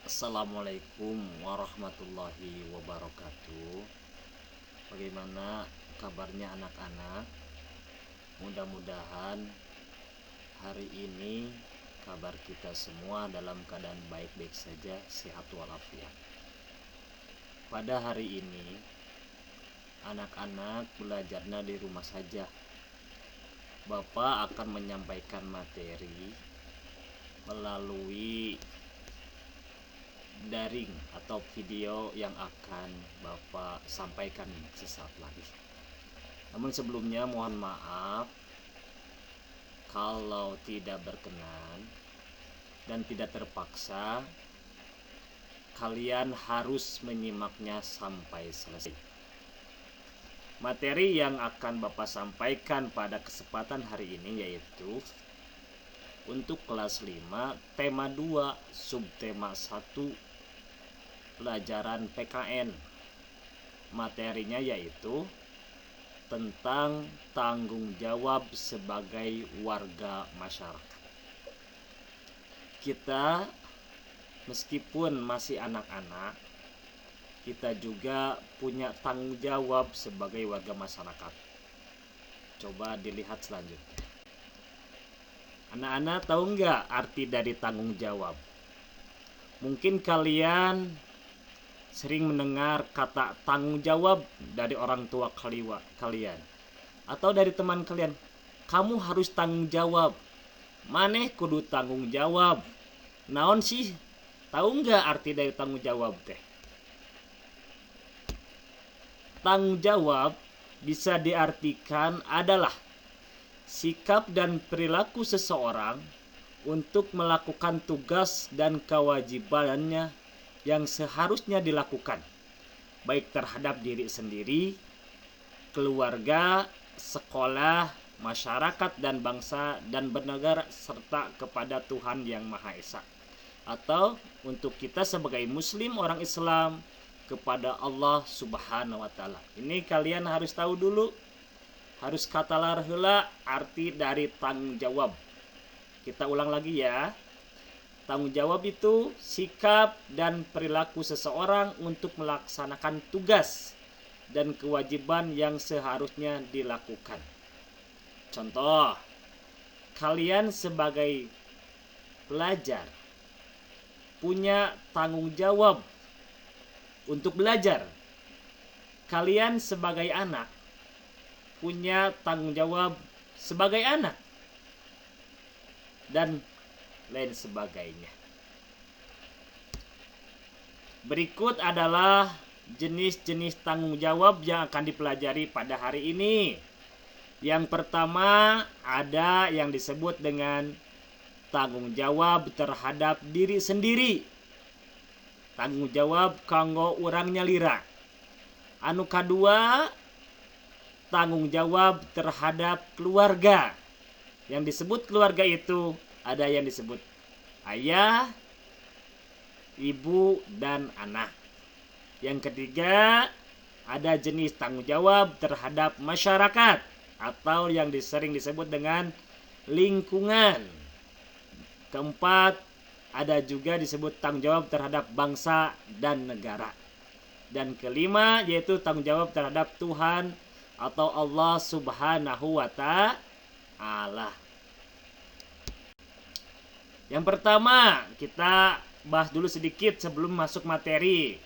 Assalamualaikum warahmatullahi wabarakatuh. Bagaimana kabarnya anak-anak? Mudah-mudahan hari ini kabar kita semua dalam keadaan baik-baik saja, sehat walafiat. Pada hari ini anak-anak belajarnya di rumah saja. Bapak akan menyampaikan materi melalui daring atau video yang akan Bapak sampaikan sesaat lagi. Namun sebelumnya mohon maaf kalau tidak berkenan dan tidak terpaksa kalian harus menyimaknya sampai selesai. Materi yang akan Bapak sampaikan pada kesempatan hari ini yaitu untuk kelas 5 tema 2 subtema 1 pelajaran PKN. Materinya yaitu tentang tanggung jawab sebagai warga masyarakat. Kita meskipun masih anak-anak, kita juga punya tanggung jawab sebagai warga masyarakat. Coba dilihat selanjutnya. Anak-anak tahu nggak arti dari tanggung jawab? Mungkin kalian sering mendengar kata tanggung jawab dari orang tua kalian atau dari teman kalian. Kamu harus tanggung jawab. Maneh kudu tanggung jawab. Naon sih? Tahu nggak arti dari tanggung jawab teh? Tanggung jawab bisa diartikan adalah sikap dan perilaku seseorang untuk melakukan tugas dan kewajibannya yang seharusnya dilakukan, baik terhadap diri sendiri, keluarga, sekolah, masyarakat dan bangsa dan bernegara, serta kepada Tuhan yang Maha Esa, atau untuk kita sebagai muslim orang Islam kepada Allah Subhanahu wa taala. Ini kalian harus tahu dulu, harus katalar heula arti dari tanggung jawab. Kita ulang lagi ya. Tanggung jawab itu sikap dan perilaku seseorang untuk melaksanakan tugas dan kewajiban yang seharusnya dilakukan. Contoh, kalian sebagai pelajar punya tanggung jawab untuk belajar. Kalian sebagai anak punya tanggung jawab sebagai anak dan lain sebagainya. Berikut adalah jenis-jenis tanggung jawab yang akan dipelajari pada hari ini. Yang pertama ada yang disebut dengan tanggung jawab terhadap diri sendiri. Tanggung jawab kanggo urang nyalira. Anu kadua tanggung jawab terhadap keluarga. Yang disebut keluarga itu ada yang disebut ayah, ibu, dan anak. Yang ketiga ada jenis tanggung jawab terhadap masyarakat atau yang sering disebut dengan lingkungan. Keempat ada juga disebut tanggung jawab terhadap bangsa dan negara. Dan kelima yaitu tanggung jawab terhadap Tuhan atau Allah Subhanahu wa ta'ala. Yang pertama kita bahas dulu sedikit sebelum masuk materi,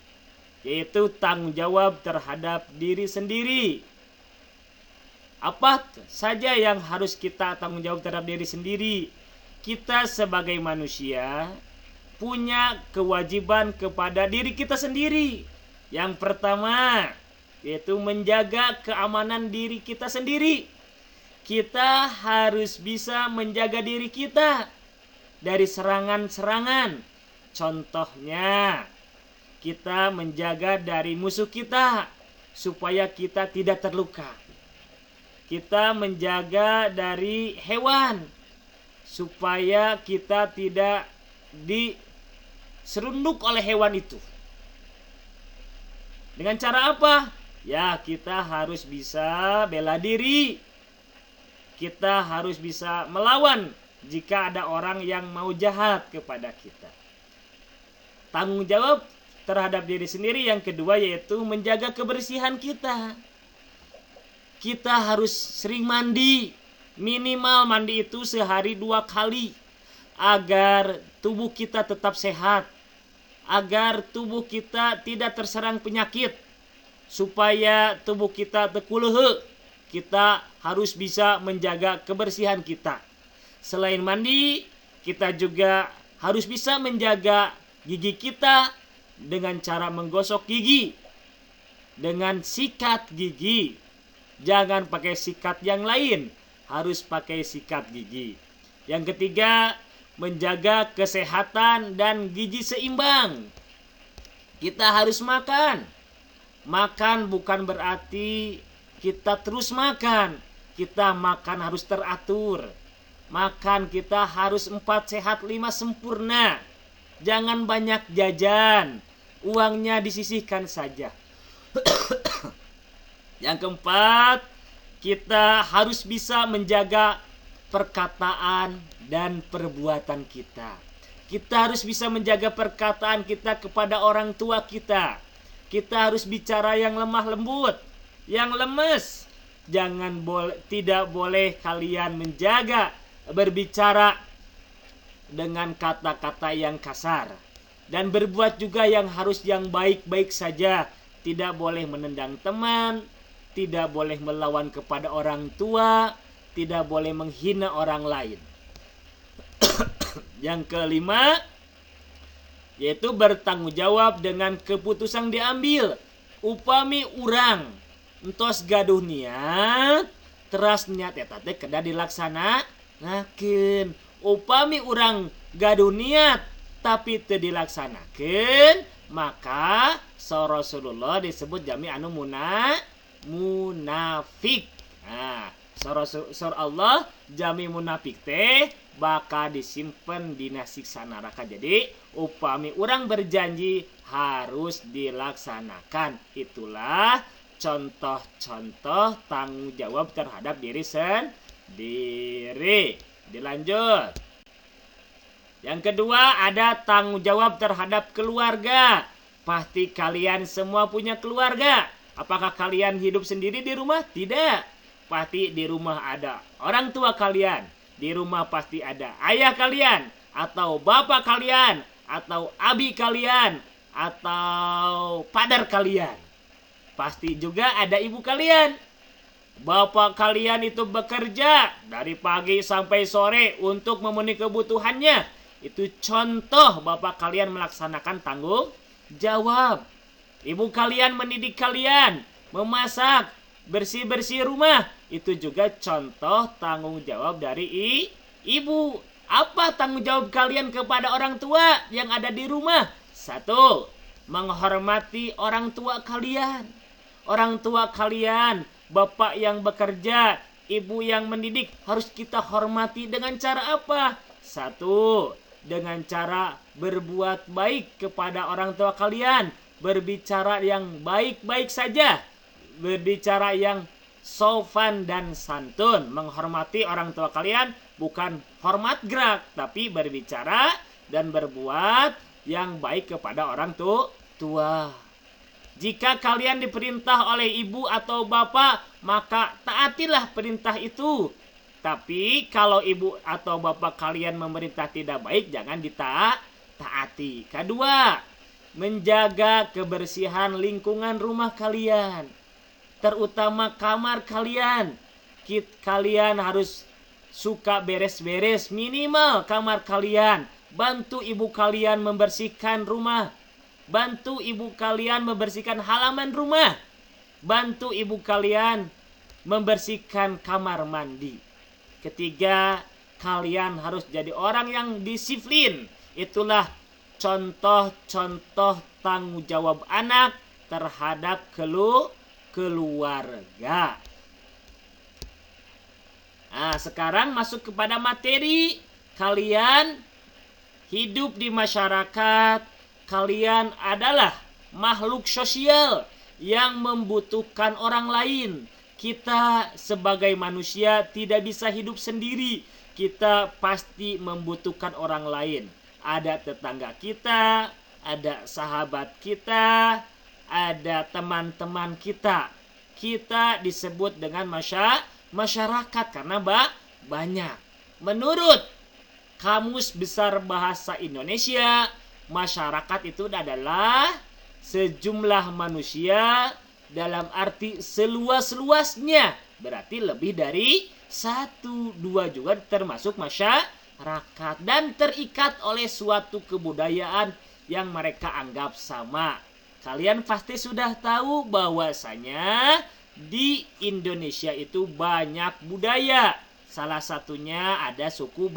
yaitu tanggung jawab terhadap diri sendiri. Apa saja yang harus kita tanggung jawab terhadap diri sendiri? Kita sebagai manusia punya kewajiban kepada diri kita sendiri. Yang pertama yaitu menjaga keamanan diri kita sendiri. Kita harus bisa menjaga diri kita dari serangan-serangan. Contohnya, kita menjaga dari musuh kita supaya kita tidak terluka. Kita menjaga dari hewan supaya kita tidak diserunduk oleh hewan itu. Dengan cara apa? Ya, kita harus bisa bela diri. Kita harus bisa melawan jika ada orang yang mau jahat kepada kita. tanggung jawab terhadap diri sendiri. Yang kedua yaitu menjaga kebersihan kita. Kita harus sering mandi, minimal mandi itu sehari 2 kali, agar tubuh kita tetap sehat, agar tubuh kita tidak terserang penyakit, supaya tubuh kita tekulehe. Kita harus bisa menjaga kebersihan kita. Selain mandi, kita juga harus bisa menjaga gigi kita dengan cara menggosok gigi dengan sikat gigi. Jangan pakai sikat yang lain, harus pakai sikat gigi. Yang ketiga, menjaga kesehatan dan gizi seimbang. Kita harus makan. Makan bukan berarti kita terus makan. Kita makan harus teratur. Makan kita harus 4 sehat 5 sempurna. Jangan banyak jajan. Uangnya disisihkan saja. Yang keempat, kita harus bisa menjaga perkataan dan perbuatan kita. Kita harus bisa menjaga perkataan kita kepada orang tua kita. Kita harus bicara yang lemah lembut, yang lemes. Tidak boleh kalian berbicara dengan kata-kata yang kasar. Dan berbuat juga yang baik-baik saja. Tidak boleh menendang teman, tidak boleh melawan kepada orang tua, tidak boleh menghina orang lain. Yang kelima, yaitu bertanggung jawab dengan keputusan diambil. Upami urang entos gaduh niat, teras niat eta teh kedah dilaksanakeun. Upami urang gaduh niat tapi teu dilaksanakeun, maka Rasulullah disebut jami anu munafik. Nah, Allah jami munafik teh bakal disimpen dina siksa neraka. Jadi upami urang berjanji harus dilaksanakan. Itulah contoh-contoh tanggung jawab terhadap diri sendiri. Dilanjut. Yang kedua ada tanggung jawab terhadap keluarga. Pasti kalian semua punya keluarga. Apakah kalian hidup sendiri di rumah? Tidak. Pasti di rumah ada orang tua kalian. Di rumah pasti ada ayah kalian, atau bapak kalian, atau abi kalian, atau padar kalian. Pasti juga ada ibu kalian. Bapak kalian itu bekerja dari pagi sampai sore untuk memenuhi kebutuhannya. Itu contoh bapak kalian melaksanakan tanggung jawab. Ibu kalian mendidik kalian, memasak, bersih-bersih rumah. Itu juga contoh tanggung jawab dari ibu. Apa tanggung jawab kalian kepada orang tua yang ada di rumah? 1. Menghormati orang tua kalian. Orang tua kalian, bapak yang bekerja, ibu yang mendidik, harus kita hormati dengan cara apa? 1. Dengan cara berbuat baik kepada orang tua kalian. Berbicara yang baik-baik saja. Berbicara yang sopan dan santun. Menghormati orang tua kalian bukan hormat gerak, tapi berbicara dan berbuat yang baik kepada orang tua. Jika kalian diperintah oleh ibu atau bapak, maka taatilah perintah itu. Tapi kalau ibu atau bapak kalian memerintah tidak baik, jangan ditaati. Kedua, menjaga kebersihan lingkungan rumah kalian, terutama kamar kalian. Kalian harus suka beres-beres, minimal kamar kalian. Bantu ibu kalian membersihkan rumah. Bantu ibu kalian membersihkan halaman rumah. Bantu ibu kalian membersihkan kamar mandi. Ketiga, kalian harus jadi orang yang disiplin. Itulah contoh-contoh tanggung jawab anak terhadap keluarga. Nah, sekarang masuk kepada materi. Kalian hidup di masyarakat. Kalian adalah makhluk sosial yang membutuhkan orang lain. Kita sebagai manusia tidak bisa hidup sendiri. Kita pasti membutuhkan orang lain. Ada tetangga kita, ada sahabat kita, ada teman-teman kita. Kita disebut dengan masyarakat karena banyak. Menurut Kamus Besar Bahasa Indonesia, masyarakat itu adalah sejumlah manusia dalam arti seluas-luasnya. Berarti lebih dari satu, dua juga termasuk masyarakat dan terikat oleh suatu kebudayaan yang mereka anggap sama. Kalian pasti sudah tahu bahwasanya di Indonesia itu banyak budaya. Salah satunya ada suku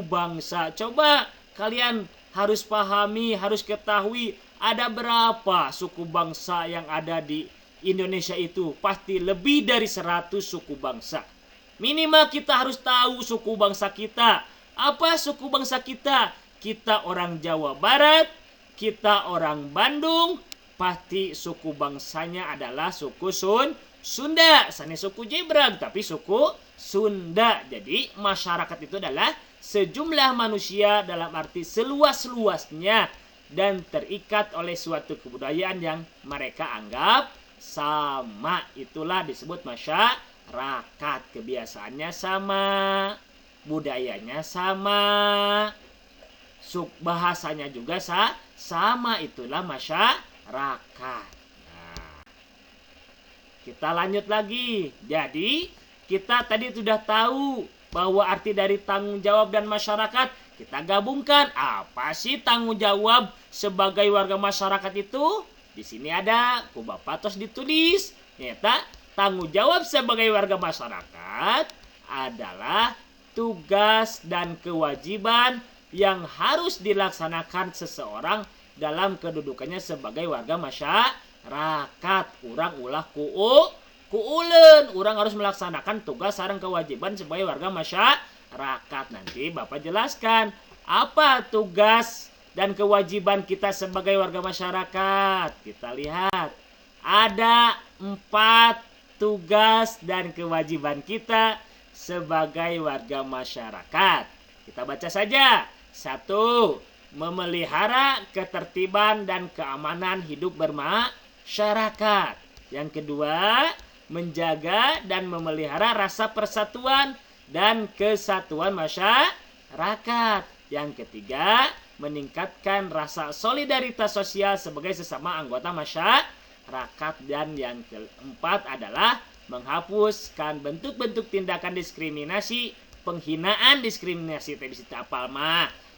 bangsa. Coba kalian harus pahami, harus ketahui ada berapa suku bangsa yang ada di Indonesia itu. Pasti lebih dari 100 suku bangsa. Minimal kita harus tahu suku bangsa kita. Apa suku bangsa kita? Kita orang Jawa Barat, kita orang Bandung, pasti suku bangsanya adalah suku Sunda. Sane suku Jebrang, tapi suku Sunda. Jadi masyarakat itu adalah sejumlah manusia dalam arti seluas-luasnya dan terikat oleh suatu kebudayaan yang mereka anggap sama. Itulah disebut masyarakat. Kebiasaannya sama, budayanya sama, bahasanya juga sama. Itulah masyarakat. Nah, kita lanjut lagi. Jadi kita tadi sudah tahu bahwa arti dari tanggung jawab dan masyarakat. Kita gabungkan, apa sih tanggung jawab sebagai warga masyarakat itu? Di sini ada ku Bapak tos ditulis. Nyata tanggung jawab sebagai warga masyarakat adalah tugas dan kewajiban yang harus dilaksanakan seseorang dalam kedudukannya sebagai warga masyarakat. Urang ulah kuuleun, urang harus melaksanakan tugas sareng kewajiban sebagai warga masyarakat. Nanti Bapak jelaskan apa tugas dan kewajiban kita sebagai warga masyarakat. Kita lihat ada 4 tugas dan kewajiban kita sebagai warga masyarakat. Kita baca saja. 1. Memelihara ketertiban dan keamanan hidup bermasyarakat. Yang kedua, menjaga dan memelihara rasa persatuan dan kesatuan masyarakat. Yang ketiga, meningkatkan rasa solidaritas sosial sebagai sesama anggota masyarakat. Dan yang keempat adalah menghapuskan bentuk-bentuk tindakan diskriminasi, penghinaan, diskriminasi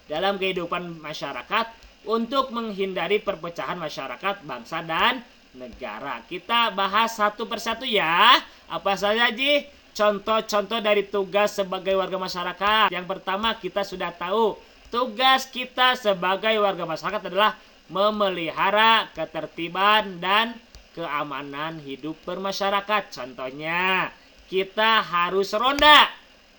dalam kehidupan masyarakat untuk menghindari perpecahan masyarakat, bangsa, dan negara. Kita bahas satu persatu ya. Apa saja Ji? Contoh-contoh dari tugas sebagai warga masyarakat. Yang pertama, kita sudah tahu tugas kita sebagai warga masyarakat adalah memelihara ketertiban dan keamanan hidup bermasyarakat. Contohnya, kita harus ronda.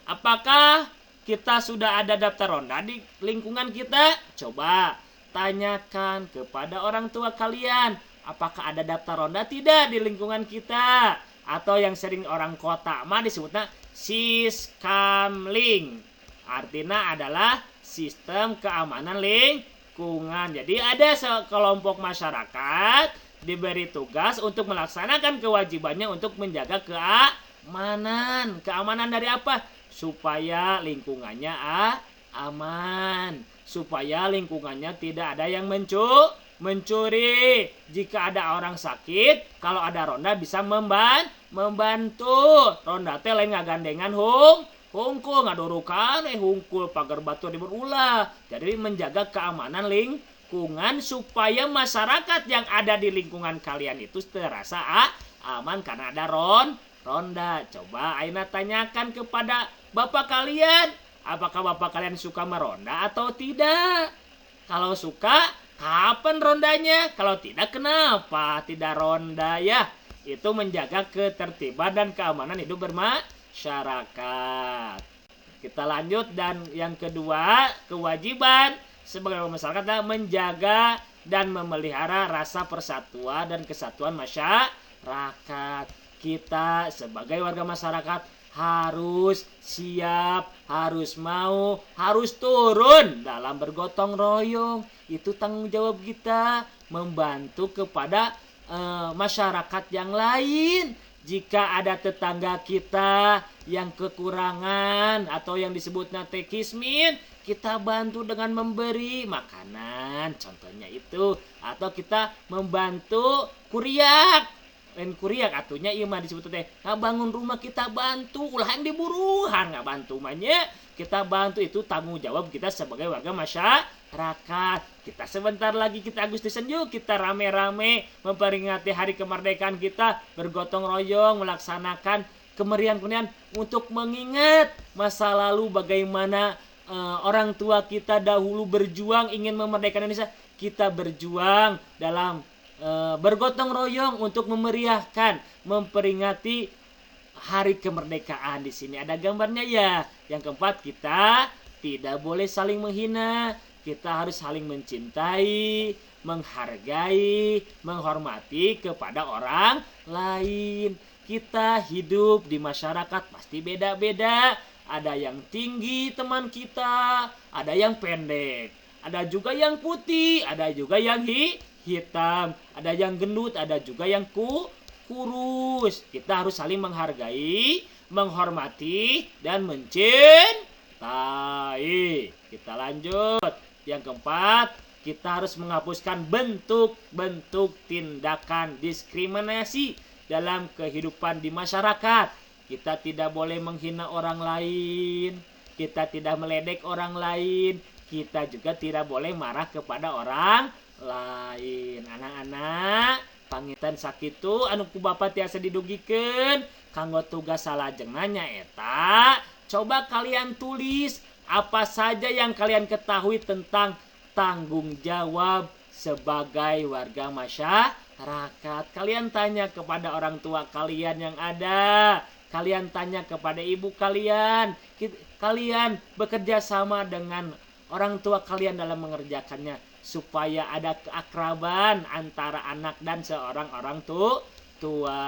Apakah kita sudah ada daftar ronda di lingkungan kita? Coba tanyakan kepada orang tua kalian. Apakah ada daftar ronda tidak di lingkungan kita? Atau yang sering orang kota mah disebutnya Siskamling. Artinya adalah sistem keamanan lingkungan. Jadi ada sekelompok masyarakat diberi tugas untuk melaksanakan kewajibannya untuk menjaga keamanan. Keamanan dari apa? Supaya lingkungannya aman. Supaya lingkungannya tidak ada yang mencuri. Jika ada orang sakit, kalau ada ronda bisa membantu. Ronda teh lain ngagandengan hungkul ngadurukan hungkul pagar batu berulah. Jadi menjaga keamanan lingkungan supaya masyarakat yang ada di lingkungan kalian itu terasa aman karena ada ronda. Coba Aina tanyakan kepada bapak kalian, apakah bapak kalian suka meronda atau tidak? Kalau suka, kapan rondanya? Kalau tidak, kenapa tidak ronda ya? Itu menjaga ketertiban dan keamanan hidup bermasyarakat. Kita lanjut, dan yang kedua, kewajiban sebagai masyarakat adalah menjaga dan memelihara rasa persatuan dan kesatuan masyarakat. Kita sebagai warga masyarakat harus siap, harus mau, harus turun dalam bergotong royong. Itu tanggung jawab kita membantu kepada masyarakat yang lain. Jika ada tetangga kita yang kekurangan atau yang disebut natekismin, kita bantu dengan memberi makanan, contohnya itu, atau kita membantu kuriak. Lain kuriak atunya ieu mah disebut teh bangun rumah kita bantu, ulah yang diburuhan nggak bantu mahnya kita bantu. Itu tanggung jawab kita sebagai warga masyarakat. Kita sebentar lagi kita Agustusan, yuk kita rame-rame memperingati hari kemerdekaan kita, bergotong royong melaksanakan kemeriahan untuk mengingat masa lalu bagaimana orang tua kita dahulu berjuang ingin memerdekakan Indonesia. Kita berjuang dalam bergotong royong untuk memeriahkan, memperingati hari kemerdekaan. Di sini ada gambarnya ya. Yang keempat, kita tidak boleh saling menghina. Kita harus saling mencintai, menghargai, menghormati kepada orang lain. Kita hidup di masyarakat pasti beda-beda. Ada yang tinggi teman kita, ada yang pendek, ada juga yang putih, ada juga yang hitam, ada yang gendut, ada juga yang kurus. Kita harus saling menghargai, menghormati, dan mencintai. Kita lanjut. Yang keempat, kita harus menghapuskan bentuk-bentuk tindakan diskriminasi dalam kehidupan di masyarakat. Kita tidak boleh menghina orang lain, kita tidak meledek orang lain, kita juga tidak boleh marah kepada orang lain. Anak-anak, pangitan sakitu anu ku Bapa tiasa didugikeun kanggo tugas salajengna eta. Coba kalian tulis apa saja yang kalian ketahui tentang tanggung jawab sebagai warga masyarakat. Kalian tanya kepada orang tua kalian yang ada. Kalian tanya kepada ibu kalian. Kalian bekerja sama dengan orang tua kalian dalam mengerjakannya, supaya ada keakraban antara anak dan seorang orang tua.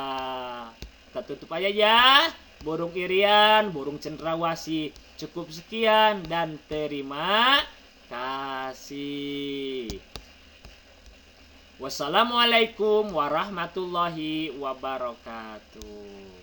Kita tutup aja ya. Burung irian, burung cendrawasih. Cukup sekian dan terima kasih. Wassalamualaikum warahmatullahi wabarakatuh.